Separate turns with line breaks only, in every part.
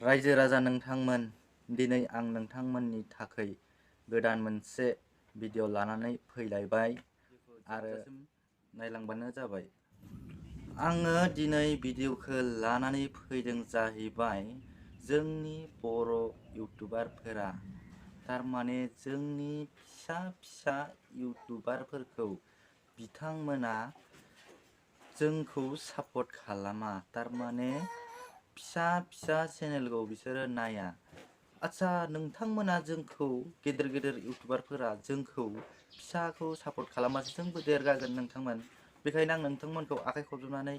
रायजो राजा नोंथांमोन, दिनै आं नोंथांमोननि थाखै गोदान मोनसे भिडिअ लानानै फैलायबाय आरो नायलांबानो जाबाय। आङो दिनै भिडिअखौ लानानै फैदों जाहैबाय जोंनि बर' इउटुबारफोरा थारमाने जोंनि फिसा फिसा इउटुबारफोरखौ बिथांमोना जोंखौ सापर्ट खालामा, थारमाने फिसा फिसा चेनेलखौ बिसोरो नाया। आच्छा, नोंथांमोना जोंखौ गेदेर गेदेर इउटुबारफोरा जोंखौ फिसाखौ सापर्ट खालामबासो जोंबो देरगागोन नोंथांमोन। बेखायनो आं नोंथांमोनखौ आखाइ खबजबनानै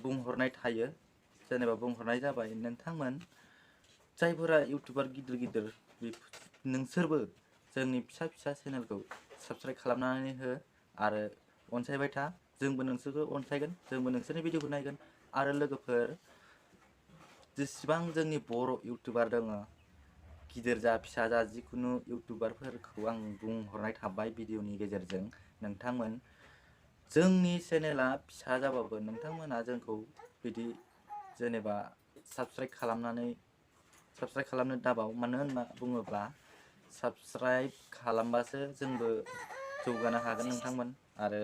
बुंहरनाय थायो, जेनेबा बुंहरनाय जाबाय, नोंथांमोन जायफोरा इउटुबार गिदिर गिदिर नोंसोरबो जोंनि फिसा फिसा चेनेलखौ साबस्क्राइब खालामनानै हो आरो अनसायबाय था। जोंबो नोंसोरखौ अनसायगोन, जोंबो नोंसोरनि भिडिअखौ नायगोन। आरो लोगोफोर, जेसेबां जोंनि बर' इउटुबार दङ, गिदिर जा फिसा जा जिखुनु इउटुबारफोरखौ आं बुंहरनाय थाबाय भिडिअनि गेजेरजों, नोंथांमोन जोंनि चेनेला फिसा जाबाबो नोंथांमोना जोंखौ बिदि जेनेबा साबस्क्राइब खालामनो दाबाव। मानो होनना बुङोब्ला साबस्क्राइब खालामबासो जोंबो जौगानो हागोन नोंथांमोन, आरो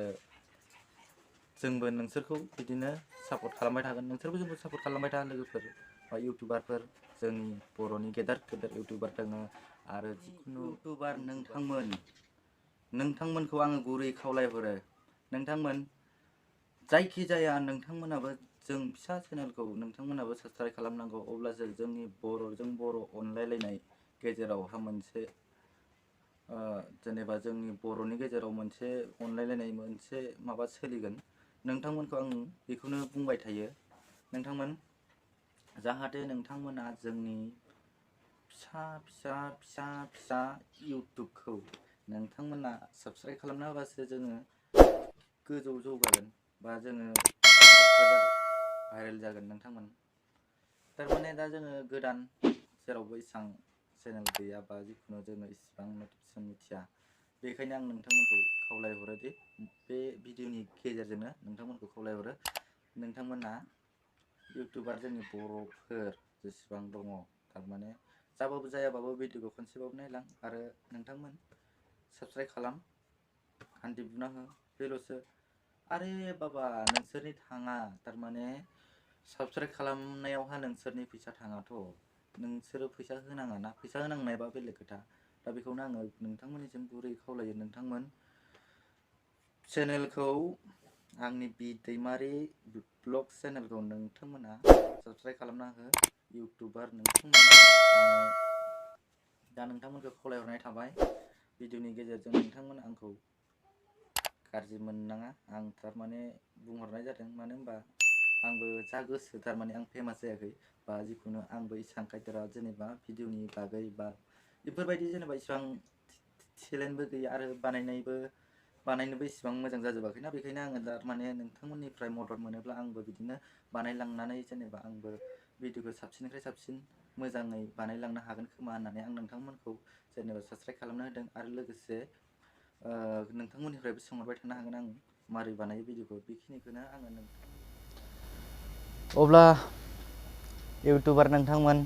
जोंबो नोंसोरखौ बिदिनो सापर्ट खालामबाय थागोन। नोंसोरबो जोंखौ सापर्ट खालामबाय था लोगोफोर बा इउटुबारफोर, जोंनि बर'नि गेदेर गेदेर इउटुबार दङ। आरो जिखुनु इउटुबार नोंथांमोनखौ आङो गुरै खावलायहरो, नोंथांमोन जायखिजाया नोंथांमोनाबो जों फिसा चेनेलखौ नोंथांमोनाबो साबस्क्राइब खालामनांगौ। अब्लासो जोंनि बर'जों बर' अनलायलायनाय गेजेरावहा मोनसे जेनेबा जोंनि बर'नि गेजेराव मोनसे अनलायलायनाय मोनसे माबा सोलिगोन। नोंथांमोनखौ आं बेखौनो बुंबाय थायो, नोंथांमोन जाहाथे नोंथांमोना जोंनि फिसा फिसा फिसा फिसा इउटुबखौ नोंथांमोना साबस्क्राइब खालामना होबासो जोङो गोजौ जौगागोन बा जोङो भाइरेल जागोन नोंथांमोन। थारमाने दा जोङो गोदान, जेरावबो इसां चेनेल गैया बा जिखुनु जोङो इसिबां नटिफिकेसन मिथिया। बेखायनो आं नोंथांमोनखौ खावलायहरो दि बे भिडिअनि गेजेरजोंनो नोंथांमोनखौ खावलायहरो, नोंथांमोना इउटुबार जोंनि बर'फोर जेसेबां दङ, थारमाने जाबाबो जायाबाबो भिडिअखौ खनसेबाबो नायलां आरो नोंथांमोन साबस्क्राइब खालाम, घन्टी बुना हो, बेल'सो। आरे बाबा, नोंसोरनि थाङा, थारमाने साबस्क्राइब खालामनायावहा नोंसोरनि फैसा थाङाथ', नोंसोरो फैसा होनाङा ना। फैसा होनांनायबा बेलेग खोथा। दा बेखौनो आङो नोंथांमोननिसिम गुरै खावलायो, नोंथांमोन चेनेलखौ, आंनि बि दैमारि ब्लग चेनेलखौ नोंथांमोना साबस्क्राइब खालामना हो। इउटुबार नोंथांमोन, दा नोंथांमोनखौ खावलायहरनाय थाबाय भिडिअनि गेजेरजों, नोंथांमोन आंखौ गाज्रि मोननाङा। आं थारमाने बुंहरनाय जादों, मानो होनबा आंबो जा गोसो, थारमाने आं फेमास जायाखै बा जिखुनु आंबो इसां खायथ'रा जेनेबा भिडिअनि बागै बा बेफोरबायदि जेनेबा इसिबां टेलेन्टबो गैया आरो बानायनोबो इसिबां मोजां जाजोबाखैना। बेखायनो आङो दा माने नोंथांमोननिफ्राय मदद मोनोब्ला आंबो बिदिनो बानायलांनानै जेनेबा आंबो भिडिअखौ साबसिननिफ्राय साबसिन मोजाङै बानायलांनो हागोन खोमा होननानै आं नोंथांमोनखौ जेनेबा साबस्क्राइब खालामना होदों। आरो लोगोसे नोंथांमोननिफ्रायबो सोंहरबाय थानो हागोन आं मारै बानायो भिडिअखौ, बेखिनिखौनो आङो अब्ला इउटुबार नोंथांमोन,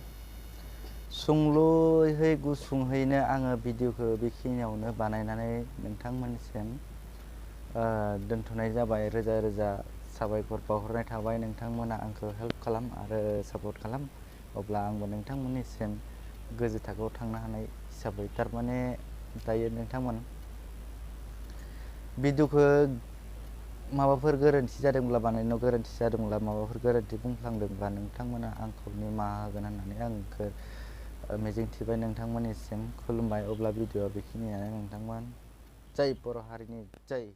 सुंलुहै गुसुंहैनो आङो भिडिअखौ बेखिनियावनो बानायनानै नोंथांमोननिसिम दोनथ'नाय जाबाय। रोजा रोजा साबायखर बावहरनाय थाबाय, नोंथांमोना आंखौ हेल्प खालाम आरो सापर्ट खालाम। अब्ला आंबो नोंथांमोननिसिम गोजौ थाखोआव थांनो हानाय हिसाबै, थारमाने दायो नोंथांमोन भिडिअखौ माबाफोर गोरोन्थि जादोंब्ला, बानायनायाव गोरोन्थि जादोंब्ला, माबाफोर गोरोन्थि बुंफ्लांदोंब्ला नोंथांमोना आंखौ निमाहा होगोन होननानै आंखौ मिजिंथिबाय, नोंथांमोननिसिम खुलुमबाय। अब्ला भिडिअआ बेखिनियानो नोंथांमोन। जय बर' हारिनि जय।